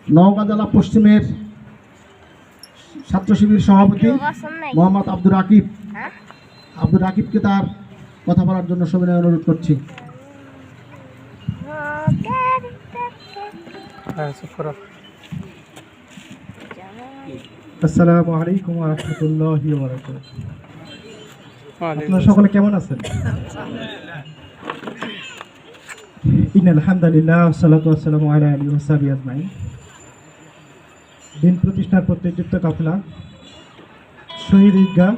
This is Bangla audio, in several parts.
নওগাঁ জেলা পশ্চিমের ছাত্র শিবির সভাপতি মোহাম্মদ আব্দুর রাকিবকে তার কথা বলার জন্য সবিনয় অনুরোধ করছি। আসসালামু আলাইকুম ওয়া রাহমাতুল্লাহি ওয়া বারাকাতুহু। আপনারা সকলে কেমন আছেন? ইন্নাল হামদুলিল্লাহ ওয়াসসালাতু ওয়াসসালামু আলা আলিহি ওয়া সাহবিহি আজমাইন। দিন প্রতিষ্ঠার প্রত্যেকযুক্ত কাফেলা শহীদ ঈদগাহ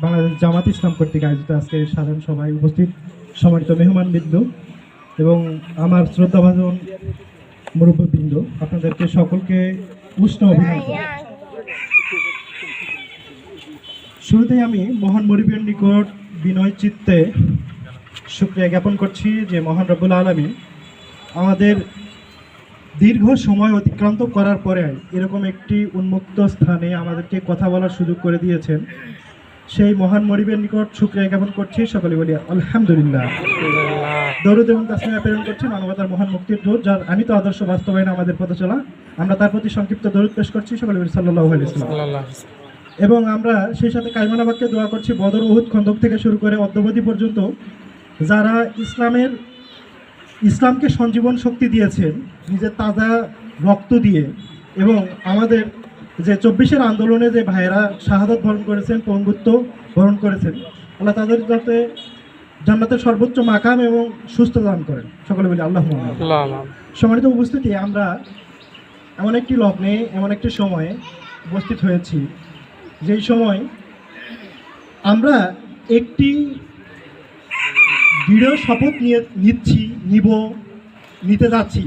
বাংলাদেশ জামাত ইসলাম কর্তৃক আয়োজিত আজকের সাধারণ সভায় উপস্থিত সম্মানিত মেহমানবৃন্দ এবং আমার শ্রদ্ধাভাজন মুরব্বীবৃন্দ, আপনাদেরকে সকলকে উষ্ণ অভিনন্দন। শুরুতেই আমি মহান মুরব্বীর নিকট বিনয় চিত্তে শুকরিয়া জ্ঞাপন করছি যে মহান রব্বুল আলামিন আমাদের দীর্ঘ সময় অতিক্রান্ত করার পরে এরকম একটি উন্মুক্ত স্থানে আমাদেরকে কথা বলার সুযোগ করে দিয়েছেন। সেই মহান মুরব্বীর নিকট শুকরিয়া জ্ঞাপন করছি। সকলে বলি আলহামদুলিল্লাহ। দরুদ এবং তাসলিমা প্রেরণ করছি মানবতার মহান মুক্তির দূত, যার আমি তো আদর্শ বাস্তবায়ন আমাদের পথে চলা। আমরা তার প্রতি সংক্ষিপ্ত দরুদ পেশ করছি। সকলে বলি সাল্লাল্লাহু আলাইহি ওয়াসাল্লাম। এবং আমরা সেই সাথে কালিমা বাক্যে দোয়া করছি বদর, উহুদ, খন্দক থেকে শুরু করে অদ্যাবধি পর্যন্ত যারা ইসলামকে সঞ্জীবন শক্তি দিয়েছেন নিজের তাজা রক্ত দিয়ে, এবং আমাদের যে 24-এর আন্দোলনে যে ভাইয়েরা শাহাদাত বরণ করেছেন, পঙ্গুত্ব বরণ করেছেন, আল্লাহ তাদের যাতে জান্নাতের সর্বোচ্চ মাকাম এবং সুস্থ দান করেন। সকলে বলি আল্লাহুম্মা আমিন। সম্মানিত উপস্থিতি, আমরা এমন একটি লগ্নে, এমন একটি সময়ে উপস্থিত হয়েছি যেই সময় আমরা একটি দৃঢ় শপথ নিতে যাচ্ছি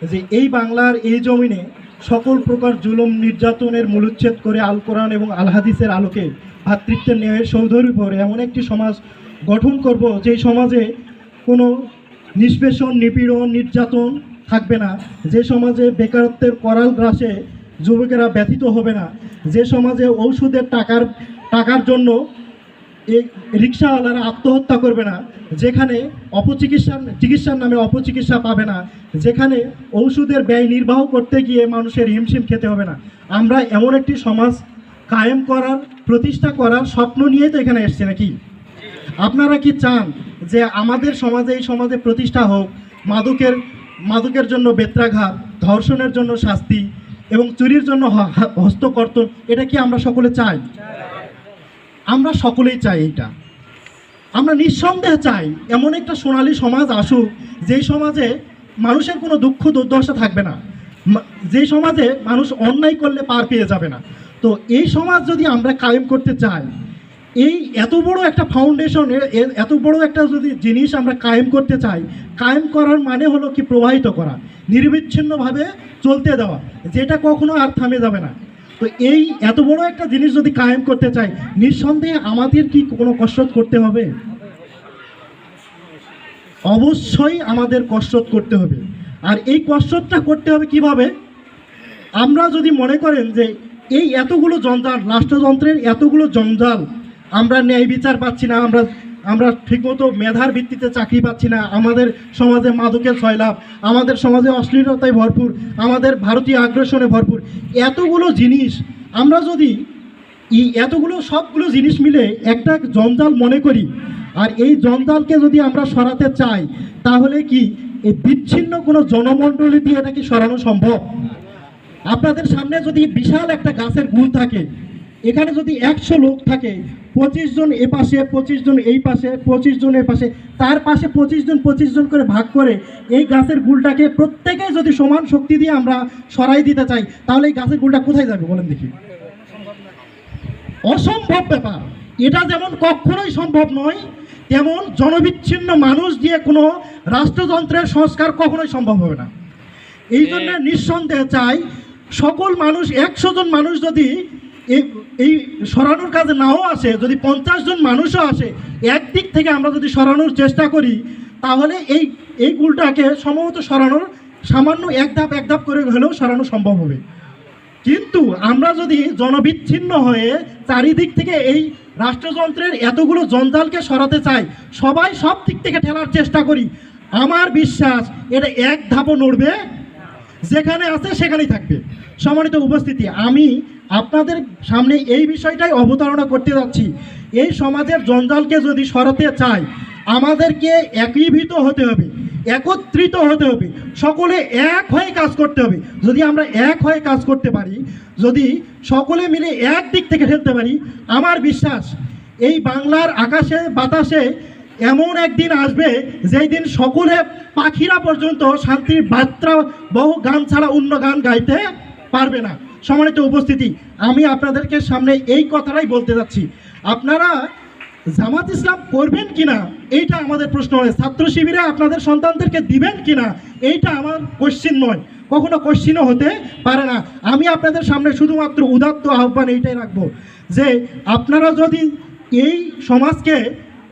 যে এই বাংলার এই জমিনে সকল প্রকার জুলুম নির্যাতনের মূলোচ্ছেদ করে আল কোরআন এবং আল হাদিসের আলোকে ভ্রাতৃত্বের ন্যায়ের সৌধের উপর এমন একটি সমাজ গঠন করব যেই সমাজে কোনো নিষ্পেষণ, নিপীড়ন, নির্যাতন থাকবে না, যে সমাজে বেকারত্বের করাল গ্রাসে যুবকেরা ব্যথিত হবে না, যে সমাজে ঔষধের টাকার জন্য এই রিক্সাওয়ালারা আত্মহত্যা করবে না, যেখানে চিকিৎসার নামে অপচিকিৎসা পাবে না, যেখানে ঔষধের ব্যয় নির্বাহ করতে গিয়ে মানুষের হিমশিম খেতে হবে না। আমরা এমন একটি সমাজ কায়েম করার, প্রতিষ্ঠা করার স্বপ্ন নিয়ে তো এখানে এসছে নাকি? আপনারা কি চান যে আমাদের সমাজে, এই সমাজে প্রতিষ্ঠা হোক মাদকের জন্য বেত্রাঘাত, ধর্ষণের জন্য শাস্তি এবং চুরির জন্য হস্তকর্তন? এটা কি আমরা সকলে চাই? আমরা সকলেই চাই। এইটা আমরা নিঃসন্দেহে চাই এমন একটা সোনালী সমাজ আসুক, যেই সমাজে মানুষের কোনো দুঃখ দুর্দশা থাকবে না, যেই সমাজে মানুষ অন্যায় করলে পার পেয়ে যাবে না। তো এই সমাজ যদি আমরা কায়েম করতে চাই, এই এত বড় একটা ফাউন্ডেশন, এত বড় একটা যদি জিনিস আমরা কায়েম করতে চাই, কায়েম করার মানে হলো কি প্রবাহিত করা, নিরবিচ্ছিন্নভাবে চলতে দেওয়া, যেটা কখনো আর থামে যাবে না। তো এই এত বড় একটা জিনিস যদি কায়েম করতে চাই, নিঃসন্দেহে আমাদের কি কোনো কসরত করতে হবে? অবশ্যই আমাদের কসরত করতে হবে। আর এই কসরতটা করতে হবে কিভাবে? আমরা যদি মনে করেন যে এই এতগুলো জঞ্জাল, রাষ্ট্রযন্ত্রের এতগুলো জঞ্জাল, আমরা ন্যায় বিচার পাচ্ছি না, আমরা ঠিকমতো মেধার ভিত্তিতে চাকরি পাচ্ছি না, আমাদের সমাজে মাদকের সয়লাভ, আমাদের সমাজে অশ্লীলতায় ভরপুর, আমাদের ভারতীয় আগ্রাসনে ভরপুর, এতগুলো জিনিস আমরা যদি সবগুলো জিনিস মিলে একটা জঞ্জাল মনে করি, আর এই জঞ্জালকে যদি আমরা সরাতে চাই, তাহলে কি এই বিচ্ছিন্ন কোনো জনমণ্ডলী দিয়ে এটা কি সরানো সম্ভব? আপনাদের সামনে যদি বিশাল একটা গাছের গুল থাকে, এখানে যদি 100 লোক থাকে, 25 জন এ পাশে, 25 জন এই পাশে, 25 জন এ পাশে, তার পাশে 25 জন করে ভাগ করে এই গাছের গুলটাকে প্রত্যেকে যদি সমান শক্তি দিয়ে আমরা সরাই দিতে চাই, তাহলে এই গাছের গুলটা কোথায় যাবে বলেন দেখি? অসম্ভব ব্যাপার। এটা যেমন কখনোই সম্ভব নয়, তেমন জনবিচ্ছিন্ন মানুষ দিয়ে কোনো রাষ্ট্রযন্ত্রের সংস্কার কখনোই সম্ভব হবে না। এই জন্য নিঃসন্দেহে চাই সকল মানুষ, 100 জন মানুষ যদি এই সরানোর কাজে নাও আসে, যদি 50 জন মানুষও আসে, একদিক থেকে আমরা যদি সরানোর চেষ্টা করি, তাহলে এই গুলটাকে সম্ভবত সরানোর সামান্য এক ধাপ করে হলেও সরানো সম্ভব হবে। কিন্তু আমরা যদি জনবিচ্ছিন্ন হয়ে চারিদিক থেকে এই রাষ্ট্রযন্ত্রের এতগুলো জঞ্জালকে সরাতে চাই, সবাই সব দিক থেকে ঠেলার চেষ্টা করি, আমার বিশ্বাস এটা এক ধাপও নড়বে যেখানে আছে সেখানেই থাকবে। সম্মানিত উপস্থিতি, আমি আপনাদের সামনে এই বিষয়টাই অবতারণা করতে যাচ্ছি। এই সমাজের জঞ্জালকে যদি সরাতে চাই, আমাদেরকে একীভূত হতে হবে, একত্রিত হতে হবে, সকলে এক হয়ে কাজ করতে হবে। যদি আমরা এক হয়ে কাজ করতে পারি, যদি সকলে মিলে এক দিক থেকে ঠেলতে পারি, আমার বিশ্বাস এই বাংলার আকাশে বাতাসে এমন একদিন আসবে যেই দিন সকলে পাখিরা পর্যন্ত শান্তির বার্তা বহু গান ছাড়া অন্য গান গাইতে পারবে না। সম্মানিত উপস্থিতি, আমি আপনাদেরকে সামনে এই কথাটাই বলতে যাচ্ছি। আপনারা জামাত ইসলাম করবেন কিনা এইটা আমাদের প্রশ্ন নয়, ছাত্র শিবিরে আপনাদের সন্তানদেরকে দিবেন কিনা এইটা আমার কোশ্চিন নয়, কখনো কোশ্চিনও হতে পারে না। আমি আপনাদের সামনে শুধুমাত্র উদাত্ত আহ্বান এইটাই রাখবো যে আপনারা যদি এই সমাজকে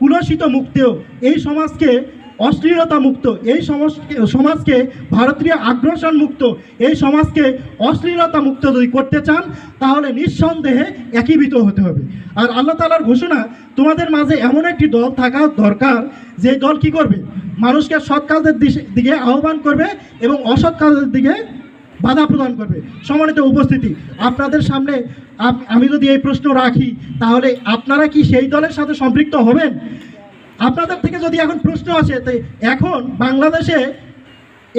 কুলসিত মুক্ত, এই সমাজকে অশ্লীলতা মুক্ত, এই সমাজকে ভারতীয় আগ্রাসন মুক্ত, এই সমাজকে অশ্লীলতা মুক্ত যদি করতে চান, তাহলে নিঃসন্দেহে একীভূত হতে হবে। আর আল্লাহ তাআলার ঘোষণা, তোমাদের মাঝে এমন একটি দল থাকা দরকার যে দল কি করবে, মানুষকে সৎ কাজের দিকে আহ্বান করবে এবং অসৎ কাজের দিকে বাধা প্রদান করবে। সম্মানিত উপস্থিতি, আপনাদের সামনে আমি যদি এই প্রশ্ন রাখি, তাহলে আপনারা কি সেই দলের সাথে সম্পৃক্ত হবেন? আপনাদের থেকে যদি এখন প্রশ্ন আসে, তো এখন বাংলাদেশে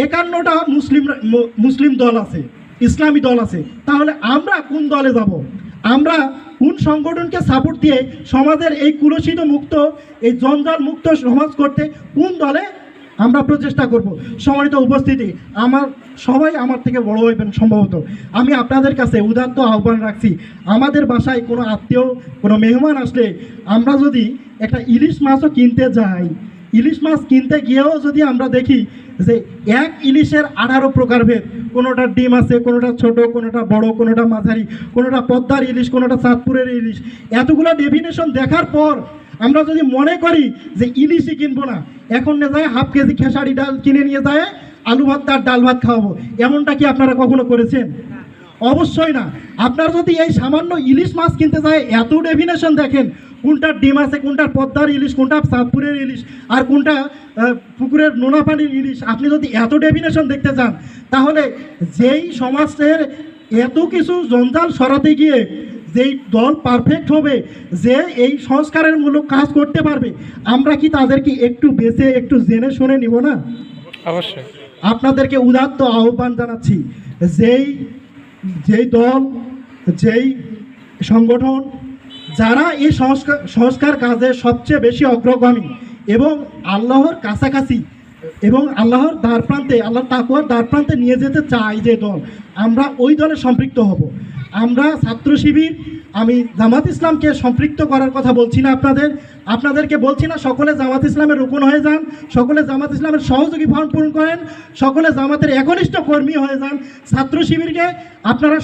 51টা মুসলিম দল আছে, ইসলামী দল আছে, তাহলে আমরা কোন দলে যাব? আমরা কোন সংগঠনকে সাপোর্ট দিয়ে সমাজের এই কুলসিত মুক্ত, এই জঞ্জাল মুক্ত সমাজ করতে কোন দলে আমরা প্রচেষ্টা করব? সম্মানিত উপস্থিতি, সবাই আমার থেকে বড় হইবেন সম্ভবত। আমি আপনাদের কাছে উদাত্ত আহ্বান রাখছি, আমাদের বাসায় কোনো আত্মীয়, কোনো মেহমান আসলে আমরা যদি একটা ইলিশ মাছও কিনতে যাই, ইলিশ মাছ কিনতে গিয়েও যদি আমরা দেখি যে এক ইলিশের 18 প্রকারভেদ, কোনোটা ডিম আছে, কোনোটা ছোট, কোনোটা বড়, কোনোটা মাঝারি, কোনোটা পদ্মার ইলিশ, কোনোটা চাঁদপুরের ইলিশ, এতগুলো ডেফিনেশন দেখার পর আমরা যদি মনে করি যে ইলিশই কিনবো না, এখন নিয়ে যায় হাফ কেজি খেসারি ডাল কিনে নিয়ে যায় আলু ভাত আর ডাল ভাত খাওয়াবো, এমনটা কি আপনারা কখনো করেছেন? অবশ্যই না। আপনারা যদি এই সামান্য ইলিশ মাছ কিনতে যায় এত ডেফিনেশন দেখেন, কোনটার ডিম আছে, কোনটার পদ্মার ইলিশ, কোনটা চাঁদপুরের ইলিশ, আর কোনটা পুকুরের নোনা পানির ইলিশ, আপনি যদি এত ডেফিনেশন দেখতে চান, তাহলে যেই সমাজের এত কিছু জঞ্জাল সরাতে গিয়ে যেই দল পারফেক্ট হবে, যে এই সংস্কারের মূলক কাজ করতে পারবে, আমরা কি তাদেরকে একটু বেছে একটু জেনে শুনে নিব না? অবশ্যই। আপনাদেরকে উদাত্ত আহ্বান জানাচ্ছি, যেই দল, যেই সংগঠন, যারা এই সংস্কার কাজে সবচেয়ে বেশি অগ্রগামী এবং আল্লাহর কাছাকাছি এবং আল্লাহর দ্বারপ্রান্তে, আল্লাহর তাকওয়ার দ্বারপ্রান্তে নিয়ে যেতে চাই যে দল, আমরা ওই দলে সম্পৃক্ত হব। আমরা ছাত্র শিবির, আমি জামাত ইসলামকে সম্পৃক্ত করার কথা বলছি না, আপনাদেরকে বলছি না সকলে জামাত ইসলামের রুকন হয়ে যান, সকলে জামাত ইসলামের সহযোগী ফর্ম পূরণ করেন, সকলে জামাতের একনিষ্ঠ কর্মী হয়ে যান। ছাত্র শিবিরকে আপনারা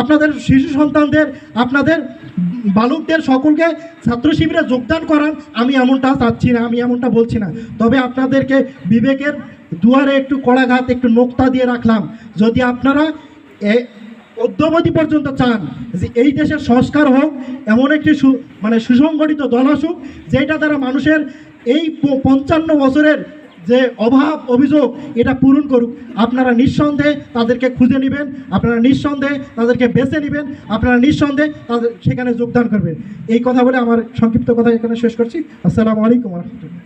আপনাদের শিশু সন্তানদের, আপনাদের বালকদের সকলকে ছাত্র শিবিরে যোগদান করান, আমি এমনটা চাচ্ছি না, আমি এমনটা বলছি না। তবে আপনাদেরকে বিবেকের দুয়ারে একটু কড়াঘাত, একটু নোক্তা দিয়ে রাখলাম, যদি আপনারা অদ্যাবধি পর্যন্ত চান যে এই দেশের সংস্কার হোক, এমন একটি সুসংগঠিত দল আসুক যেটা দ্বারা মানুষের এই 55 বছরের যে অভাব অভিযোগ এটা পূরণ করুক, আপনারা নিঃসন্দেহে তাদেরকে খুঁজে নেবেন, আপনারা নিঃসন্দেহে তাদেরকে বেছে নেবেন, আপনারা নিঃসন্দেহে তাদের সেখানে যোগদান করবেন। এই কথা বলে আমার সংক্ষিপ্ত কথা এখানে শেষ করছি। আসসালামু আলাইকুম ওয়া রাহমাতুল্লাহ।